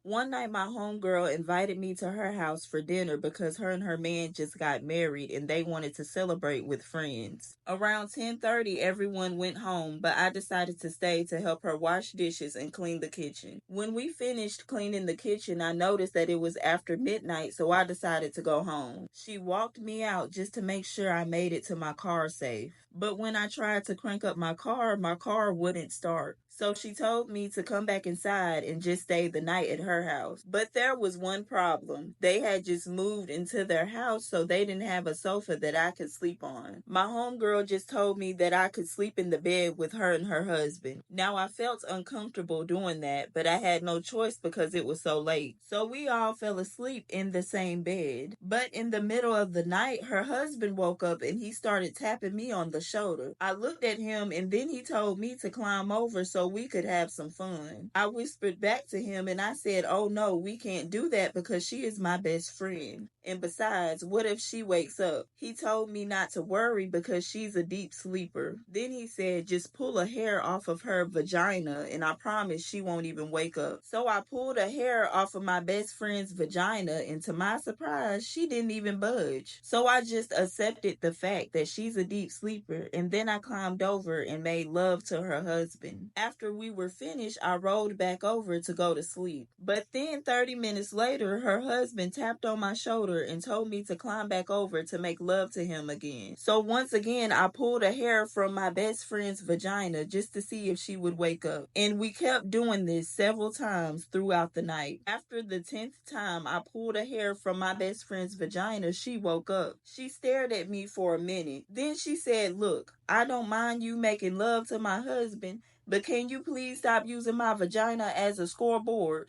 One night, my homegirl invited me to her house for dinner because her and her man just got married and they wanted to celebrate with friends. Around 10:30, everyone went home, but I decided to stay to help her wash dishes and clean the kitchen. When we finished cleaning the kitchen, I noticed that it was after midnight, so I decided to go home. She walked me out just to make sure I made it to my car safe. But when I tried to crank up my car wouldn't start. So she told me to come back inside and just stay the night at her house. But there was one problem. They had just moved into their house, so they didn't have a sofa that I could sleep on. My homegirl just told me that I could sleep in the bed with her and her husband. Now I felt uncomfortable doing that, but I had no choice because it was so late. So we all fell asleep in the same bed. But in the middle of the night, her husband woke up and he started tapping me on the shoulder. I looked at him and then he told me to climb over so we could have some fun. I whispered back to him and I said, "Oh no, we can't do that because she is my best friend. And besides, what if she wakes up?" He told me not to worry because she's a deep sleeper. Then he said, "Just pull a hair off of her vagina and I promise she won't even wake up." So I pulled a hair off of my best friend's vagina and to my surprise, she didn't even budge. So I just accepted the fact that she's a deep sleeper and then I climbed over and made love to her husband. After we were finished, I rolled back over to go to sleep. But then 30 minutes later, her husband tapped on my shoulder and told me to climb back over to make love to him again. So once again, I pulled a hair from my best friend's vagina just to see if she would wake up. And we kept doing this several times throughout the night. After the 10th time I pulled a hair from my best friend's vagina, she woke up. She stared at me for a minute. Then she said, "Look, I don't mind you making love to my husband, but can you please stop using my vagina as a scoreboard?"